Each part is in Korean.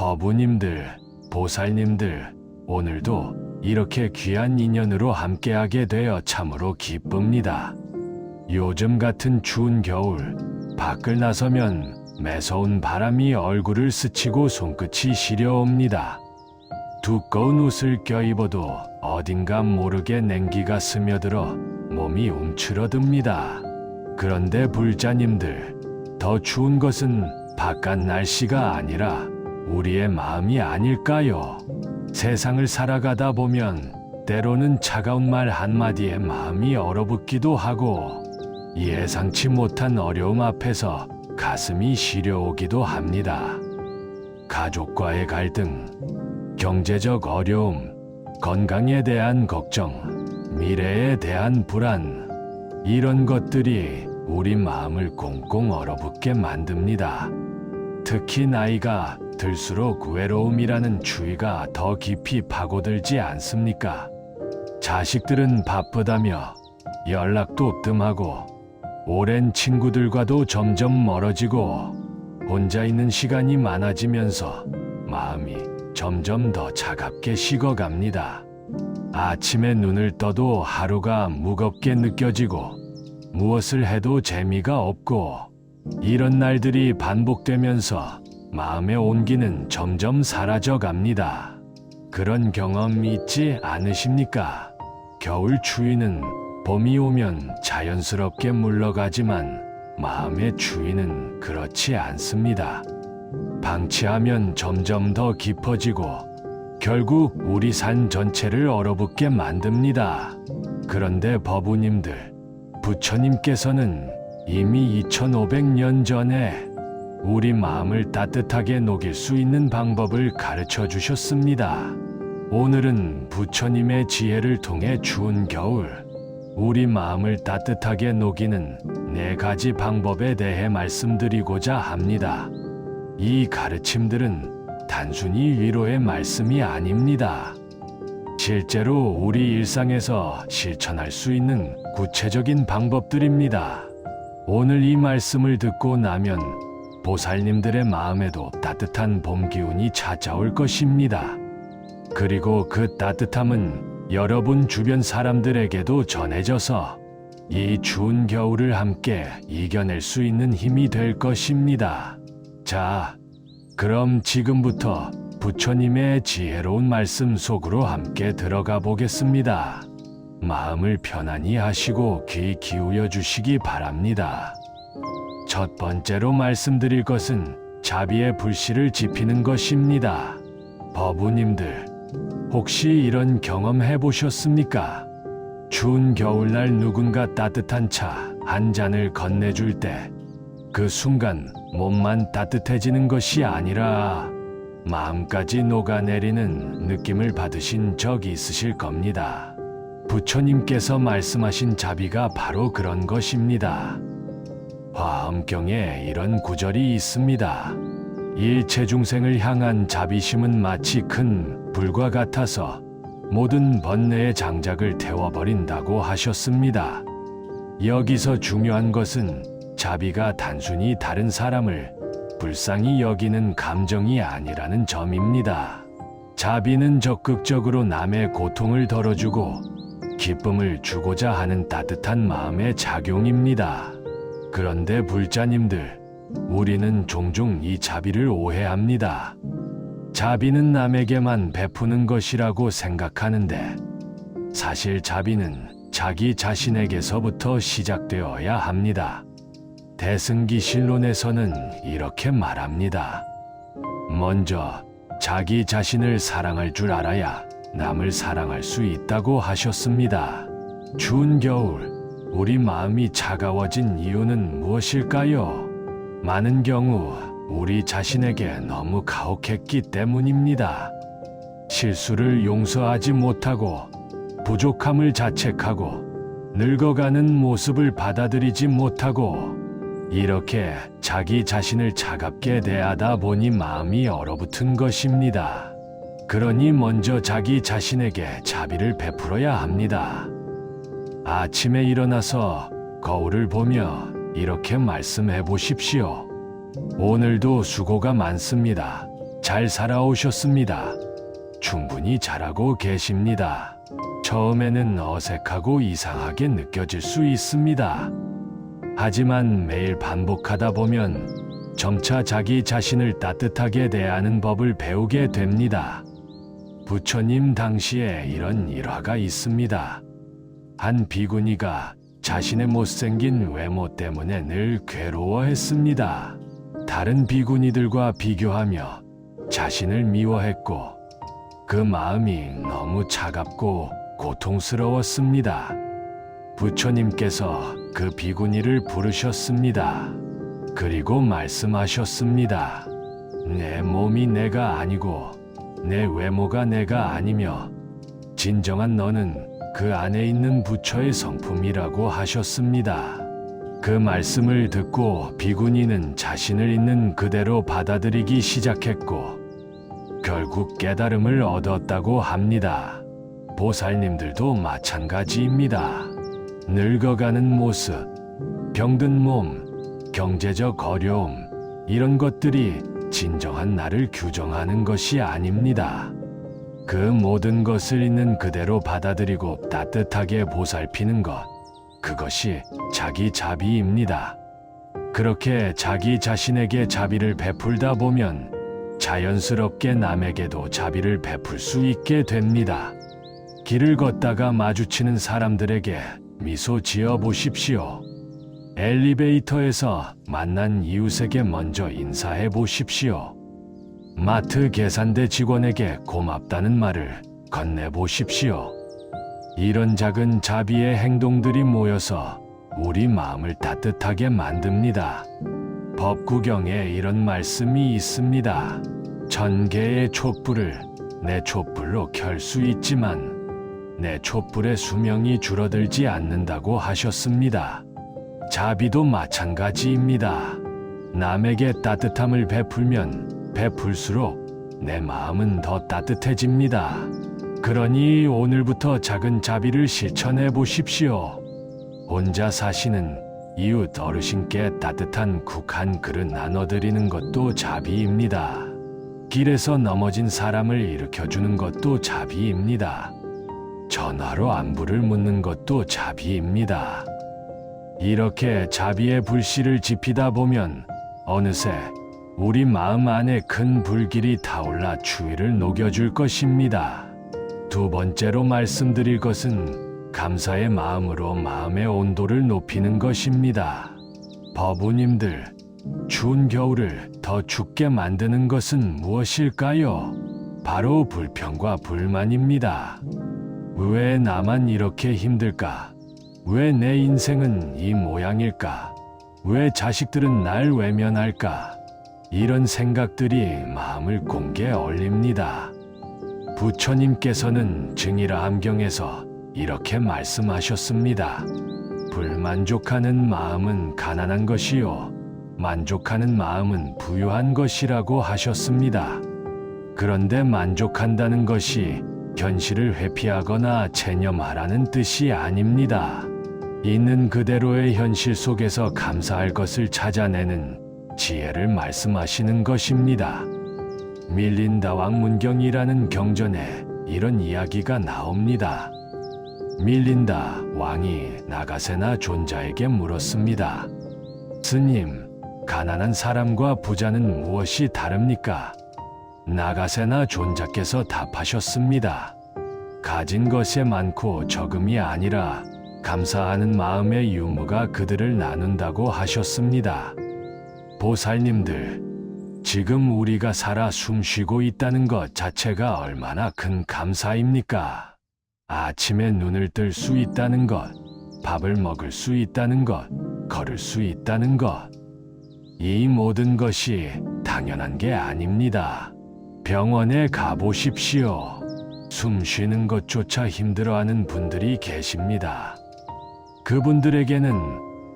법우님들, 보살님들, 오늘도 이렇게 귀한 인연으로 함께하게 되어 참으로 기쁩니다. 요즘 같은 추운 겨울, 밖을 나서면 매서운 바람이 얼굴을 스치고 손끝이 시려옵니다. 두꺼운 옷을 껴입어도 어딘가 모르게 냉기가 스며들어 몸이 움츠러듭니다. 그런데 불자님들, 더 추운 것은 바깥 날씨가 아니라 우리의 마음이 아닐까요? 세상을 살아가다 보면 때로는 차가운 말 한마디에 마음이 얼어붙기도 하고 예상치 못한 어려움 앞에서 가슴이 시려오기도 합니다. 가족과의 갈등, 경제적 어려움, 건강에 대한 걱정, 미래에 대한 불안, 이런 것들이 우리 마음을 꽁꽁 얼어붙게 만듭니다. 특히 나이가 들수록 외로움이라는 추위가 더 깊이 파고들지 않습니까? 자식들은 바쁘다며 연락도 뜸하고 오랜 친구들과도 점점 멀어지고 혼자 있는 시간이 많아지면서 마음이 점점 더 차갑게 식어갑니다. 아침에 눈을 떠도 하루가 무겁게 느껴지고 무엇을 해도 재미가 없고 이런 날들이 반복되면서 마음의 온기는 점점 사라져 갑니다. 그런 경험 있지 않으십니까? 겨울 추위는 봄이 오면 자연스럽게 물러가지만 마음의 추위는 그렇지 않습니다. 방치하면 점점 더 깊어지고 결국 우리 삶 전체를 얼어붙게 만듭니다. 그런데 법우님들, 부처님께서는 이미 2500년 전에 우리 마음을 따뜻하게 녹일 수 있는 방법을 가르쳐 주셨습니다. 오늘은 부처님의 지혜를 통해 추운 겨울, 우리 마음을 따뜻하게 녹이는 4가지 방법에 대해 말씀드리고자 합니다. 이 가르침들은 단순히 위로의 말씀이 아닙니다. 실제로 우리 일상에서 실천할 수 있는 구체적인 방법들입니다. 오늘 이 말씀을 듣고 나면 보살님들의 마음에도 따뜻한 봄 기운이 찾아올 것입니다. 그리고 그 따뜻함은 여러분 주변 사람들에게도 전해져서 이 추운 겨울을 함께 이겨낼 수 있는 힘이 될 것입니다. 자, 그럼 지금부터 부처님의 지혜로운 말씀 속으로 함께 들어가 보겠습니다. 마음을 편안히 하시고 귀 기울여 주시기 바랍니다. 첫 번째로 말씀드릴 것은 자비의 불씨를 지피는 것입니다. 법우님들, 혹시 이런 경험 해보셨습니까? 추운 겨울날 누군가 따뜻한 차 한 잔을 건네줄 때 그 순간 몸만 따뜻해지는 것이 아니라 마음까지 녹아내리는 느낌을 받으신 적 있으실 겁니다. 부처님께서 말씀하신 자비가 바로 그런 것입니다. 화엄경에 이런 구절이 있습니다. 일체 중생을 향한 자비심은 마치 큰 불과 같아서 모든 번뇌의 장작을 태워버린다고 하셨습니다. 여기서 중요한 것은 자비가 단순히 다른 사람을 불쌍히 여기는 감정이 아니라는 점입니다. 자비는 적극적으로 남의 고통을 덜어주고 기쁨을 주고자 하는 따뜻한 마음의 작용입니다. 그런데 불자님들, 우리는 종종 이 자비를 오해합니다. 자비는 남에게만 베푸는 것이라고 생각하는데 사실 자비는 자기 자신에게서부터 시작되어야 합니다. 대승기실론에서는 이렇게 말합니다. 먼저 자기 자신을 사랑할 줄 알아야 남을 사랑할 수 있다고 하셨습니다. 추운 겨울, 우리 마음이 차가워진 이유는 무엇일까요? 많은 경우 우리 자신에게 너무 가혹했기 때문입니다. 실수를 용서하지 못하고 부족함을 자책하고 늙어가는 모습을 받아들이지 못하고 이렇게 자기 자신을 차갑게 대하다 보니 마음이 얼어붙은 것입니다. 그러니 먼저 자기 자신에게 자비를 베풀어야 합니다. 아침에 일어나서 거울을 보며 이렇게 말씀해 보십시오. 오늘도 수고가 많습니다. 잘 살아오셨습니다. 충분히 잘하고 계십니다. 처음에는 어색하고 이상하게 느껴질 수 있습니다. 하지만 매일 반복하다 보면 점차 자기 자신을 따뜻하게 대하는 법을 배우게 됩니다. 부처님 당시에 이런 일화가 있습니다. 한 비구니가 자신의 못생긴 외모 때문에 늘 괴로워했습니다. 다른 비구니들과 비교하며 자신을 미워했고 그 마음이 너무 차갑고 고통스러웠습니다. 부처님께서 그 비구니를 부르셨습니다. 그리고 말씀하셨습니다. 내 몸이 내가 아니고 내 외모가 내가 아니며 진정한 너는 그 안에 있는 부처의 성품이라고 하셨습니다. 그 말씀을 듣고 비구니는 자신을 있는 그대로 받아들이기 시작했고 결국 깨달음을 얻었다고 합니다. 보살님들도 마찬가지입니다. 늙어가는 모습, 병든 몸, 경제적 어려움, 이런 것들이 진정한 나를 규정하는 것이 아닙니다. 그 모든 것을 있는 그대로 받아들이고 따뜻하게 보살피는 것, 그것이 자기 자비입니다. 그렇게 자기 자신에게 자비를 베풀다 보면 자연스럽게 남에게도 자비를 베풀 수 있게 됩니다. 길을 걷다가 마주치는 사람들에게 미소 지어 보십시오. 엘리베이터에서 만난 이웃에게 먼저 인사해 보십시오. 마트 계산대 직원에게 고맙다는 말을 건네보십시오. 이런 작은 자비의 행동들이 모여서 우리 마음을 따뜻하게 만듭니다. 법구경에 이런 말씀이 있습니다. 1000개의 촛불을 내 촛불로 켤 수 있지만 내 촛불의 수명이 줄어들지 않는다고 하셨습니다. 자비도 마찬가지입니다. 남에게 따뜻함을 베풀면 베풀수록 내 마음은 더 따뜻해집니다. 그러니 오늘부터 작은 자비를 실천해 보십시오. 혼자 사시는 이웃 어르신께 따뜻한 국 한 그릇 나눠드리는 것도 자비입니다. 길에서 넘어진 사람을 일으켜주는 것도 자비입니다. 전화로 안부를 묻는 것도 자비입니다. 이렇게 자비의 불씨를 지피다 보면 어느새 우리 마음 안에 큰 불길이 타올라 추위를 녹여줄 것입니다. 두 번째로 말씀드릴 것은 감사의 마음으로 마음의 온도를 높이는 것입니다. 법우님들, 추운 겨울을 더 춥게 만드는 것은 무엇일까요? 바로 불평과 불만입니다. 왜 나만 이렇게 힘들까? 왜 내 인생은 이 모양일까? 왜 자식들은 날 외면할까? 이런 생각들이 마음을 공게 얼립니다. 부처님께서는 증일암경에서 이렇게 말씀하셨습니다. 불만족하는 마음은 가난한 것이요, 만족하는 마음은 부유한 것이라고 하셨습니다. 그런데 만족한다는 것이 현실을 회피하거나 체념하라는 뜻이 아닙니다. 있는 그대로의 현실 속에서 감사할 것을 찾아내는 지혜를 말씀하시는 것입니다. 밀린다왕문경이라는 경전에 이런 이야기가 나옵니다. 밀린다 왕이 나가세나 존자에게 물었습니다. 스님, 가난한 사람과 부자는 무엇이 다릅니까? 나가세나 존자께서 답하셨습니다. 가진 것에 많고 적음이 아니라 감사하는 마음의 유무가 그들을 나눈다고 하셨습니다. 보살님들, 지금 우리가 살아 숨쉬고 있다는 것 자체가 얼마나 큰 감사입니까? 아침에 눈을 뜰 수 있다는 것, 밥을 먹을 수 있다는 것, 걸을 수 있다는 것. 이 모든 것이 당연한 게 아닙니다. 병원에 가보십시오. 숨 쉬는 것조차 힘들어하는 분들이 계십니다. 그분들에게는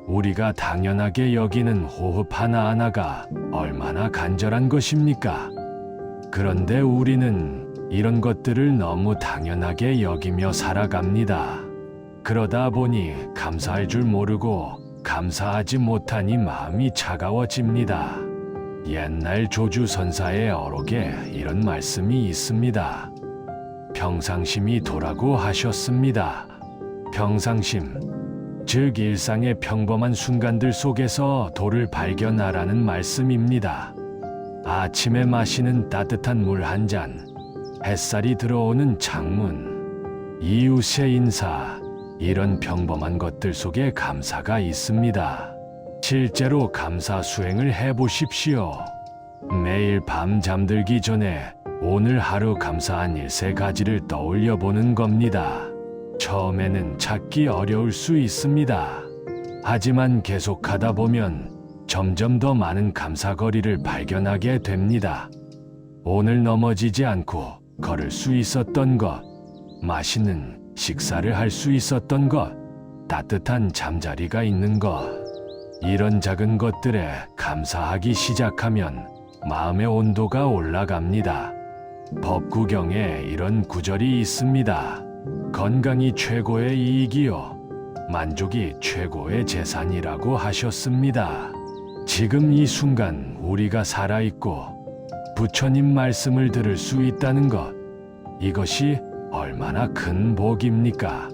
우리가 당연하게 여기는 호흡 하나하나가 얼마나 간절한 것입니까? 그런데 우리는 이런 것들을 너무 당연하게 여기며 살아갑니다. 그러다 보니 감사할 줄 모르고 감사하지 못하니 마음이 차가워집니다. 옛날 조주선사의 어록에 이런 말씀이 있습니다. 평상심이 도라고 하셨습니다. 평상심, 즉 일상의 평범한 순간들 속에서 도를 발견하라는 말씀입니다. 아침에 마시는 따뜻한 물 한 잔, 햇살이 들어오는 창문, 이웃의 인사, 이런 평범한 것들 속에 감사가 있습니다. 실제로 감사 수행을 해보십시오. 매일 밤 잠들기 전에 오늘 하루 감사한 일세 가지를 떠올려 보는 겁니다. 처음에는 찾기 어려울 수 있습니다. 하지만 계속하다 보면 점점 더 많은 감사거리를 발견하게 됩니다. 오늘 넘어지지 않고 걸을 수 있었던 것, 맛있는 식사를 할 수 있었던 것, 따뜻한 잠자리가 있는 것, 이런 작은 것들에 감사하기 시작하면 마음의 온도가 올라갑니다. 법구경에 이런 구절이 있습니다. 건강이 최고의 이익이요, 만족이 최고의 재산이라고 하셨습니다. 지금 이 순간 우리가 살아있고 부처님 말씀을 들을 수 있다는 것, 이것이 얼마나 큰 복입니까?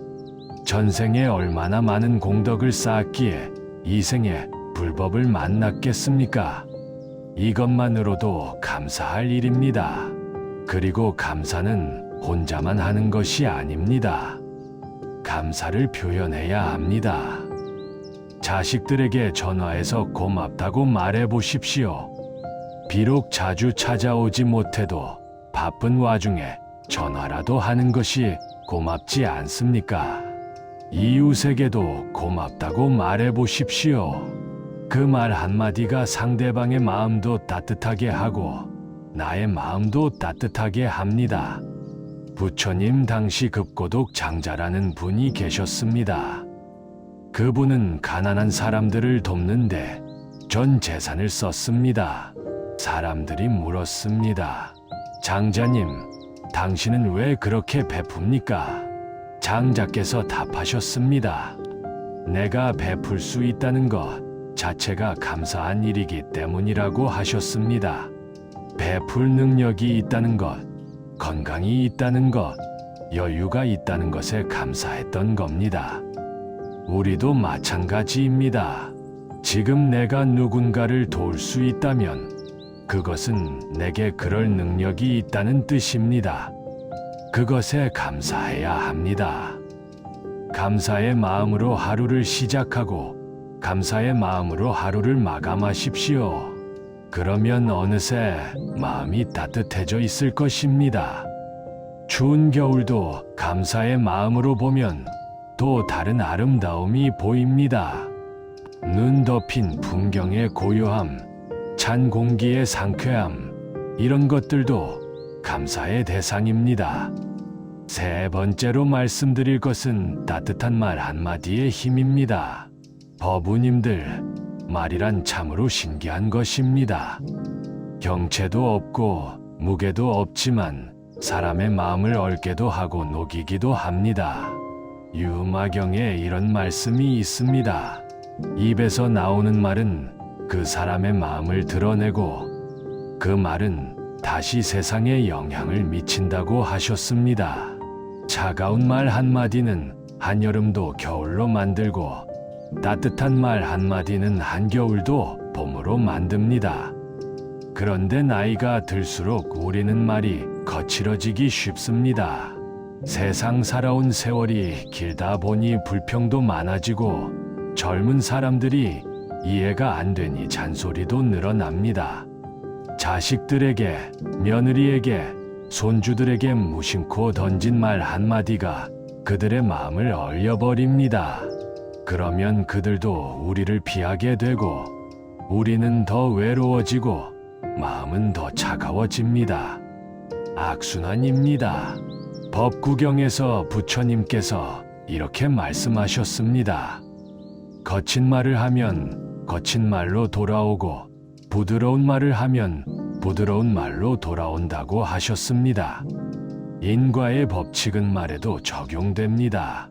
전생에 얼마나 많은 공덕을 쌓았기에 이 생에 불법을 만났겠습니까? 이것만으로도 감사할 일입니다. 그리고 감사는 혼자만 하는 것이 아닙니다. 감사를 표현해야 합니다. 자식들에게 전화해서 고맙다고 말해 보십시오. 비록 자주 찾아오지 못해도 바쁜 와중에 전화라도 하는 것이 고맙지 않습니까? 이웃에게도 고맙다고 말해 보십시오. 그 말 한마디가 상대방의 마음도 따뜻하게 하고 나의 마음도 따뜻하게 합니다. 부처님 당시 급고독 장자라는 분이 계셨습니다. 그분은 가난한 사람들을 돕는데 전 재산을 썼습니다. 사람들이 물었습니다. 장자님, 당신은 왜 그렇게 베풉니까? 장자께서 답하셨습니다. 내가 베풀 수 있다는 것 자체가 감사한 일이기 때문이라고 하셨습니다. 베풀 능력이 있다는 것, 건강이 있다는 것, 여유가 있다는 것에 감사했던 겁니다. 우리도 마찬가지입니다. 지금 내가 누군가를 도울 수 있다면 그것은 내게 그럴 능력이 있다는 뜻입니다. 그것에 감사해야 합니다. 감사의 마음으로 하루를 시작하고 감사의 마음으로 하루를 마감하십시오. 그러면 어느새 마음이 따뜻해져 있을 것입니다. 추운 겨울도 감사의 마음으로 보면 또 다른 아름다움이 보입니다. 눈 덮인 풍경의 고요함, 찬 공기의 상쾌함, 이런 것들도 감사의 대상입니다. 세 번째로 말씀드릴 것은 따뜻한 말 한마디의 힘입니다. 법우님들, 말이란 참으로 신기한 것입니다. 경체도 없고 무게도 없지만 사람의 마음을 얽게도 하고 녹이기도 합니다. 유마경에 이런 말씀이 있습니다. 입에서 나오는 말은 그 사람의 마음을 드러내고 그 말은 다시 세상에 영향을 미친다고 하셨습니다. 차가운 말 한마디는 한여름도 겨울로 만들고 따뜻한 말 한마디는 한겨울도 봄으로 만듭니다. 그런데 나이가 들수록 우리는 말이 거칠어지기 쉽습니다. 세상 살아온 세월이 길다 보니 불평도 많아지고 젊은 사람들이 이해가 안 되니 잔소리도 늘어납니다. 자식들에게, 며느리에게, 손주들에게 무심코 던진 말 한마디가 그들의 마음을 얼려버립니다. 그러면 그들도 우리를 피하게 되고 우리는 더 외로워지고 마음은 더 차가워집니다. 악순환입니다. 법구경에서 부처님께서 이렇게 말씀하셨습니다. 거친 말을 하면 거친 말로 돌아오고 부드러운 말을 하면 부드러운 말로 돌아온다고 하셨습니다. 인과의 법칙은 말에도 적용됩니다.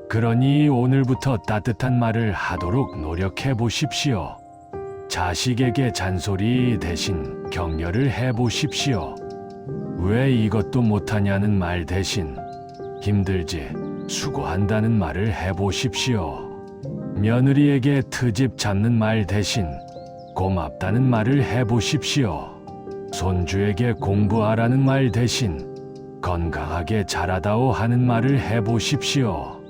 그러니 오늘부터 따뜻한 말을 하도록 노력해 보십시오. 자식에게 잔소리 대신 격려를 해보십시오. 왜 이것도 못하냐는 말 대신 힘들지, 수고한다는 말을 해보십시오. 며느리에게 트집 잡는 말 대신 고맙다는 말을 해보십시오. 손주에게 공부하라는 말 대신 건강하게 자라다오 하는 말을 해보십시오.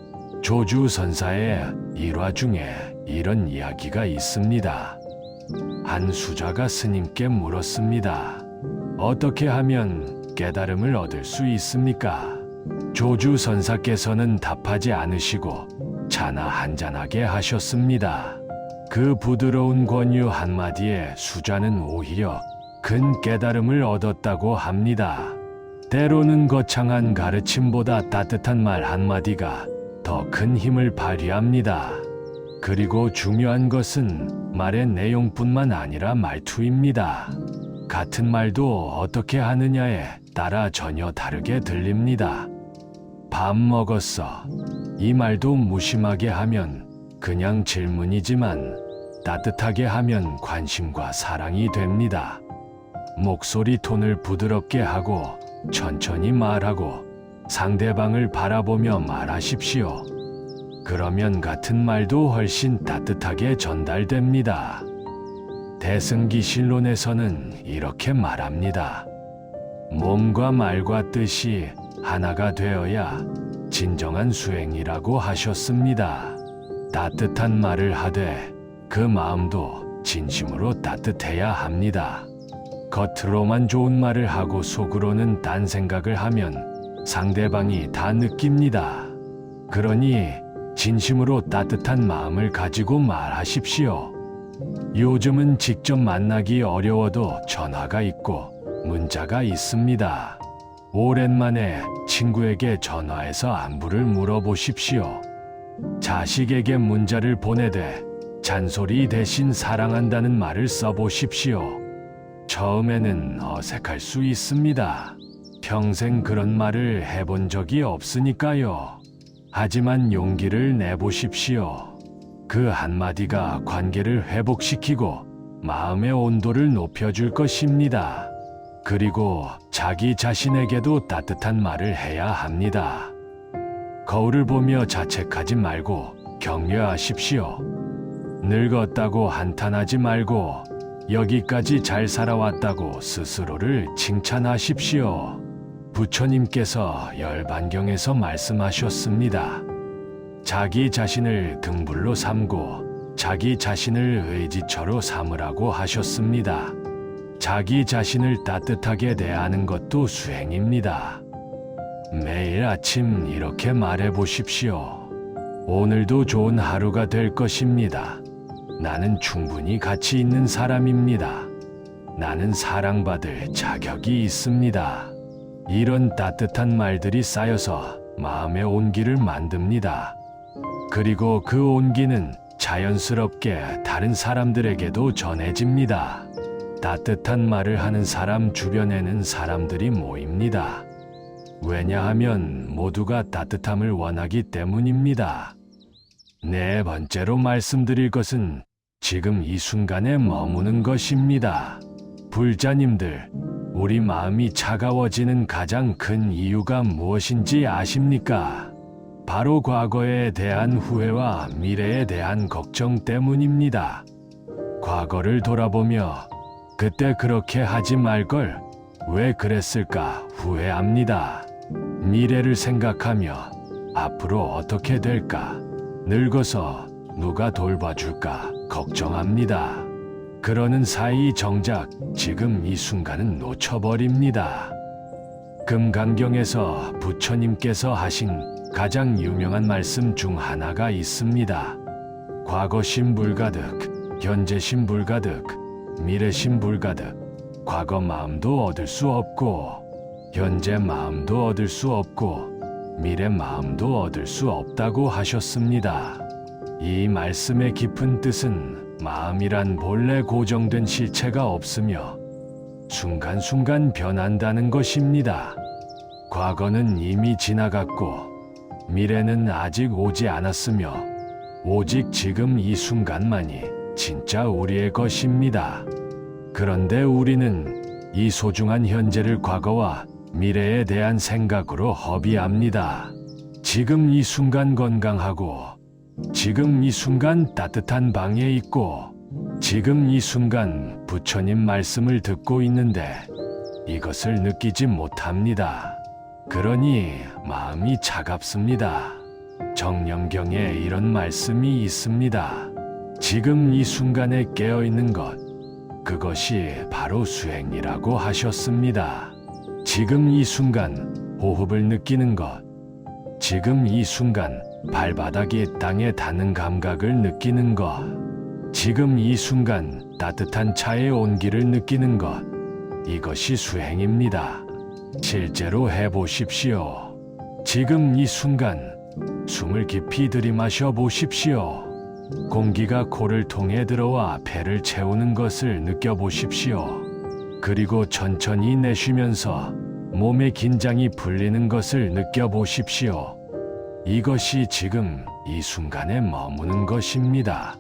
조주선사의 일화 중에 이런 이야기가 있습니다. 한 수자가 스님께 물었습니다. 어떻게 하면 깨달음을 얻을 수 있습니까? 조주선사께서는 답하지 않으시고 차나 한잔하게 하셨습니다. 그 부드러운 권유 한마디에 수자는 오히려 큰 깨달음을 얻었다고 합니다. 때로는 거창한 가르침보다 따뜻한 말 한마디가 더 큰 힘을 발휘합니다. 그리고 중요한 것은 말의 내용뿐만 아니라 말투입니다. 같은 말도 어떻게 하느냐에 따라 전혀 다르게 들립니다. 밥 먹었어. 이 말도 무심하게 하면 그냥 질문이지만 따뜻하게 하면 관심과 사랑이 됩니다. 목소리 톤을 부드럽게 하고 천천히 말하고 상대방을 바라보며 말하십시오. 그러면 같은 말도 훨씬 따뜻하게 전달됩니다. 대승기실론에서는 이렇게 말합니다. 몸과 말과 뜻이 하나가 되어야 진정한 수행이라고 하셨습니다. 따뜻한 말을 하되 그 마음도 진심으로 따뜻해야 합니다. 겉으로만 좋은 말을 하고 속으로는 딴 생각을 하면 상대방이 다 느낍니다. 그러니 진심으로 따뜻한 마음을 가지고 말하십시오. 요즘은 직접 만나기 어려워도 전화가 있고 문자가 있습니다. 오랜만에 친구에게 전화해서 안부를 물어보십시오. 자식에게 문자를 보내되 잔소리 대신 사랑한다는 말을 써보십시오. 처음에는 어색할 수 있습니다. 평생 그런 말을 해본 적이 없으니까요. 하지만 용기를 내보십시오. 그 한마디가 관계를 회복시키고 마음의 온도를 높여줄 것입니다. 그리고 자기 자신에게도 따뜻한 말을 해야 합니다. 거울을 보며 자책하지 말고 격려하십시오. 늙었다고 한탄하지 말고 여기까지 잘 살아왔다고 스스로를 칭찬하십시오. 부처님께서 열반경에서 말씀하셨습니다. 자기 자신을 등불로 삼고 자기 자신을 의지처로 삼으라고 하셨습니다. 자기 자신을 따뜻하게 대하는 것도 수행입니다. 매일 아침 이렇게 말해 보십시오. 오늘도 좋은 하루가 될 것입니다. 나는 충분히 가치 있는 사람입니다. 나는 사랑받을 자격이 있습니다. 이런 따뜻한 말들이 쌓여서 마음의 온기를 만듭니다. 그리고 그 온기는 자연스럽게 다른 사람들에게도 전해집니다. 따뜻한 말을 하는 사람 주변에는 사람들이 모입니다. 왜냐하면 모두가 따뜻함을 원하기 때문입니다. 네 번째로 말씀드릴 것은 지금 이 순간에 머무는 것입니다. 불자님들, 우리 마음이 차가워지는 가장 큰 이유가 무엇인지 아십니까? 바로 과거에 대한 후회와 미래에 대한 걱정 때문입니다. 과거를 돌아보며 그때 그렇게 하지 말걸, 왜 그랬을까 후회합니다. 미래를 생각하며 앞으로 어떻게 될까, 늙어서 누가 돌봐줄까 걱정합니다. 그러는 사이 정작 지금 이 순간은 놓쳐버립니다. 금강경에서 부처님께서 하신 가장 유명한 말씀 중 하나가 있습니다. 과거심 불가득, 현재심 불가득, 미래심 불가득. 과거 마음도 얻을 수 없고 현재 마음도 얻을 수 없고 미래 마음도 얻을 수 없다고 하셨습니다. 이 말씀의 깊은 뜻은 마음이란 본래 고정된 실체가 없으며 순간순간 변한다는 것입니다. 과거는 이미 지나갔고 미래는 아직 오지 않았으며 오직 지금 이 순간만이 진짜 우리의 것입니다. 그런데 우리는 이 소중한 현재를 과거와 미래에 대한 생각으로 허비합니다. 지금 이 순간 건강하고, 지금 이 순간 따뜻한 방에 있고, 지금 이 순간 부처님 말씀을 듣고 있는데 이것을 느끼지 못합니다. 그러니 마음이 차갑습니다. 정념경에 이런 말씀이 있습니다. 지금 이 순간에 깨어있는 것, 그것이 바로 수행이라고 하셨습니다. 지금 이 순간 호흡을 느끼는 것, 지금 이 순간 발바닥이 땅에 닿는 감각을 느끼는 것, 지금 이 순간 따뜻한 차의 온기를 느끼는 것, 이것이 수행입니다. 실제로 해보십시오. 지금 이 순간 숨을 깊이 들이마셔 보십시오. 공기가 코를 통해 들어와 배를 채우는 것을 느껴보십시오. 그리고 천천히 내쉬면서 몸의 긴장이 풀리는 것을 느껴보십시오. 이것이 지금 이 순간에 머무는 것입니다.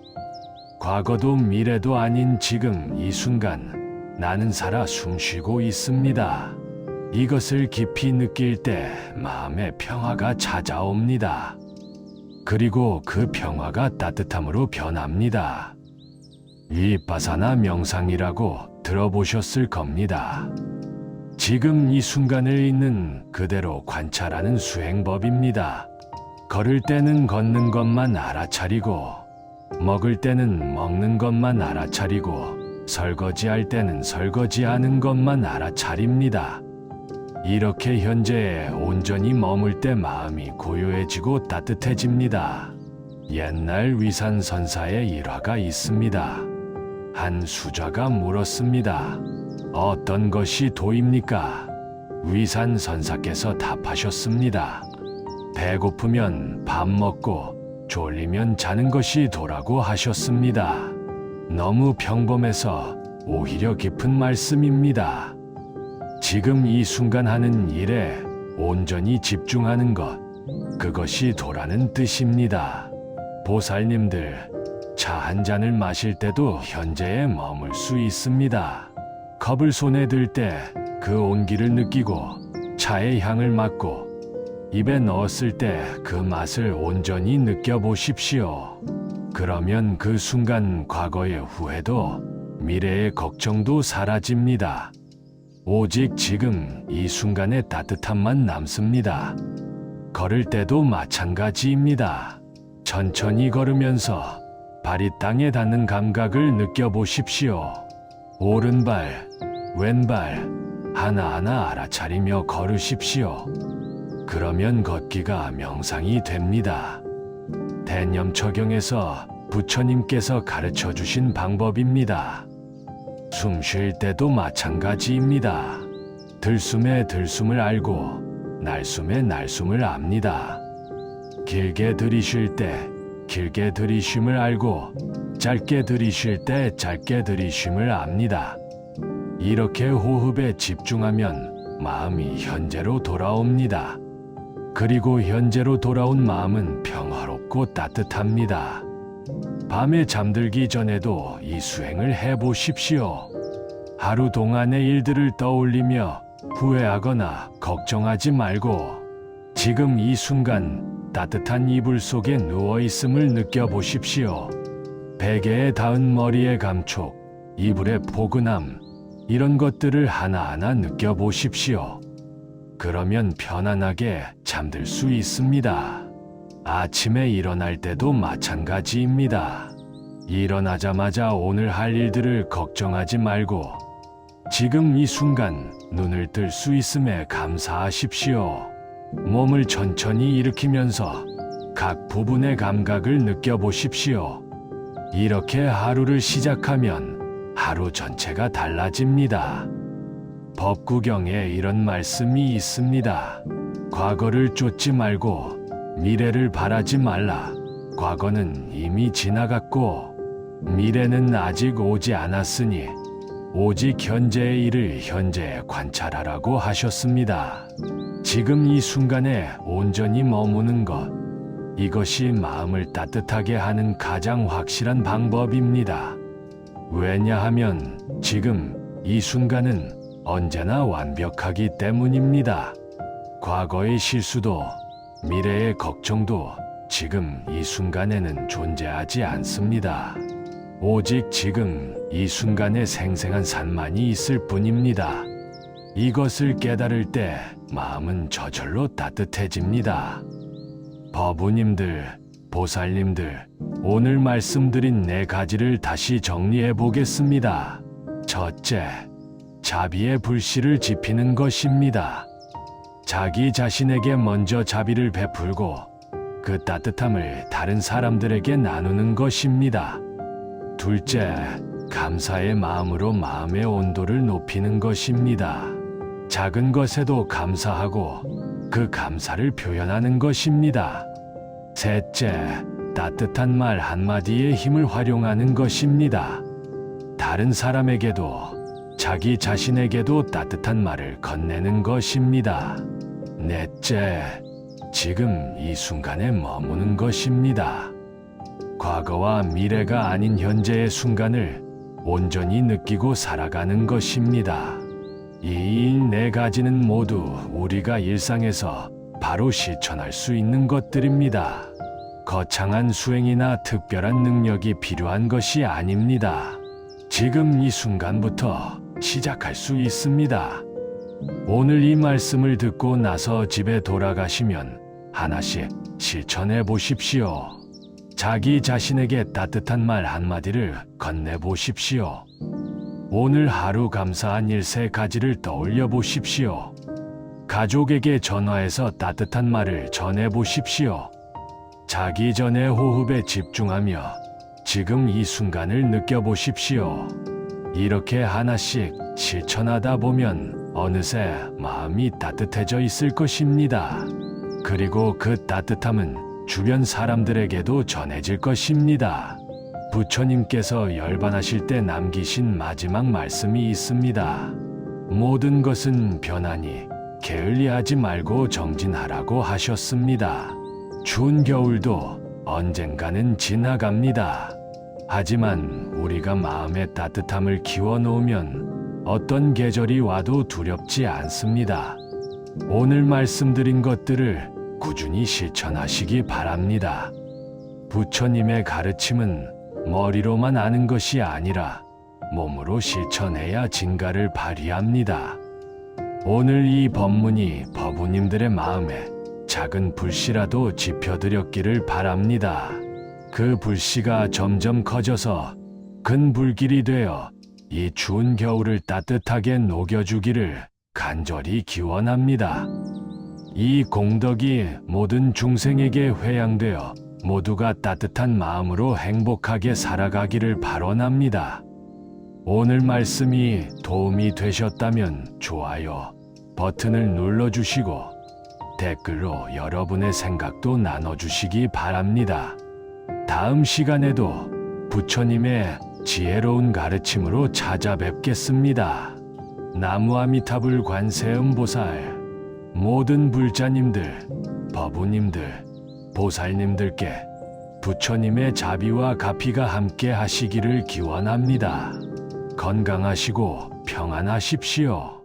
과거도 미래도 아닌 지금 이 순간 나는 살아 숨쉬고 있습니다. 이것을 깊이 느낄 때 마음의 평화가 찾아옵니다. 그리고 그 평화가 따뜻함으로 변합니다. 위파사나 명상이라고 들어보셨을 겁니다. 지금 이 순간을 있는 그대로 관찰하는 수행법입니다. 걸을 때는 걷는 것만 알아차리고, 먹을 때는 먹는 것만 알아차리고, 설거지할 때는 설거지하는 것만 알아차립니다. 이렇게 현재에 온전히 머물 때 마음이 고요해지고 따뜻해집니다. 옛날 위산선사의 일화가 있습니다. 한 수자가 물었습니다. 어떤 것이 도입니까? 위산선사께서 답하셨습니다. 배고프면 밥 먹고 졸리면 자는 것이 도라고 하셨습니다. 너무 평범해서 오히려 깊은 말씀입니다. 지금 이 순간 하는 일에 온전히 집중하는 것, 그것이 도라는 뜻입니다. 보살님들, 차 한 잔을 마실 때도 현재에 머물 수 있습니다. 컵을 손에 들 때 그 온기를 느끼고, 차의 향을 맡고, 입에 넣었을 때 그 맛을 온전히 느껴보십시오. 그러면 그 순간 과거의 후회도 미래의 걱정도 사라집니다. 오직 지금 이 순간의 따뜻함만 남습니다. 걸을 때도 마찬가지입니다. 천천히 걸으면서 발이 땅에 닿는 감각을 느껴보십시오. 오른발, 왼발 하나하나 알아차리며 걸으십시오. 그러면 걷기가 명상이 됩니다. 대념처경에서 부처님께서 가르쳐 주신 방법입니다. 숨 쉴 때도 마찬가지입니다. 들숨에 들숨을 알고 날숨에 날숨을 압니다. 길게 들이쉴 때 길게 들이쉼을 알고 짧게 들이쉴 때 짧게 들이쉼을 압니다. 이렇게 호흡에 집중하면 마음이 현재로 돌아옵니다. 그리고 현재로 돌아온 마음은 평화롭고 따뜻합니다. 밤에 잠들기 전에도 이 수행을 해보십시오. 하루 동안의 일들을 떠올리며 후회하거나 걱정하지 말고 지금 이 순간 따뜻한 이불 속에 누워있음을 느껴보십시오. 베개에 닿은 머리의 감촉, 이불의 포근함, 이런 것들을 하나하나 느껴보십시오. 그러면 편안하게 잠들 수 있습니다. 아침에 일어날 때도 마찬가지입니다. 일어나자마자 오늘 할 일들을 걱정하지 말고 지금 이 순간 눈을 뜰 수 있음에 감사하십시오. 몸을 천천히 일으키면서 각 부분의 감각을 느껴보십시오. 이렇게 하루를 시작하면 하루 전체가 달라집니다. 법구경에 이런 말씀이 있습니다. 과거를 쫓지 말고 미래를 바라지 말라. 과거는 이미 지나갔고 미래는 아직 오지 않았으니 오직 현재의 일을 현재에 관찰하라고 하셨습니다. 지금 이 순간에 온전히 머무는 것, 이것이 마음을 따뜻하게 하는 가장 확실한 방법입니다. 왜냐하면 지금 이 순간은 언제나 완벽하기 때문입니다. 과거의 실수도 미래의 걱정도 지금 이 순간에는 존재하지 않습니다. 오직 지금 이 순간에 생생한 산만이 있을 뿐입니다. 이것을 깨달을 때 마음은 저절로 따뜻해집니다. 법우님들, 보살님들, 오늘 말씀드린 4가지를 다시 정리해 보겠습니다. 첫째, 자비의 불씨를 지피는 것입니다. 자기 자신에게 먼저 자비를 베풀고 그 따뜻함을 다른 사람들에게 나누는 것입니다. 둘째, 감사의 마음으로 마음의 온도를 높이는 것입니다. 작은 것에도 감사하고 그 감사를 표현하는 것입니다. 셋째, 따뜻한 말 한마디의 힘을 활용하는 것입니다. 다른 사람에게도 자기 자신에게도 따뜻한 말을 건네는 것입니다. 넷째, 지금 이 순간에 머무는 것입니다. 과거와 미래가 아닌 현재의 순간을 온전히 느끼고 살아가는 것입니다. 이 4가지는 모두 우리가 일상에서 바로 실천할 수 있는 것들입니다. 거창한 수행이나 특별한 능력이 필요한 것이 아닙니다. 지금 이 순간부터 시작할 수 있습니다. 오늘 이 말씀을 듣고 나서 집에 돌아가시면 하나씩 실천해 보십시오. 자기 자신에게 따뜻한 말 한마디를 건네 보십시오. 오늘 하루 감사한 일 3가지를 떠올려 보십시오. 가족에게 전화해서 따뜻한 말을 전해 보십시오. 자기 전의 호흡에 집중하며 지금 이 순간을 느껴보십시오. 이렇게 하나씩 실천하다 보면 어느새 마음이 따뜻해져 있을 것입니다. 그리고 그 따뜻함은 주변 사람들에게도 전해질 것입니다. 부처님께서 열반하실 때 남기신 마지막 말씀이 있습니다. 모든 것은 변하니 게을리하지 말고 정진하라고 하셨습니다. 추운 겨울도 언젠가는 지나갑니다. 하지만 우리가 마음의 따뜻함을 키워놓으면 어떤 계절이 와도 두렵지 않습니다. 오늘 말씀드린 것들을 꾸준히 실천하시기 바랍니다. 부처님의 가르침은 머리로만 아는 것이 아니라 몸으로 실천해야 진가를 발휘합니다. 오늘 이 법문이 법우님들의 마음에 작은 불씨라도 지펴드렸기를 바랍니다. 그 불씨가 점점 커져서 큰 불길이 되어 이 추운 겨울을 따뜻하게 녹여주기를 간절히 기원합니다. 이 공덕이 모든 중생에게 회양되어 모두가 따뜻한 마음으로 행복하게 살아가기를 발원합니다. 오늘 말씀이 도움이 되셨다면 좋아요 버튼을 눌러주시고 댓글로 여러분의 생각도 나눠주시기 바랍니다. 다음 시간에도 부처님의 지혜로운 가르침으로 찾아뵙겠습니다. 나무아미타불 관세음보살, 모든 불자님들, 법우님들, 보살님들께 부처님의 자비와 가피가 함께 하시기를 기원합니다. 건강하시고 평안하십시오.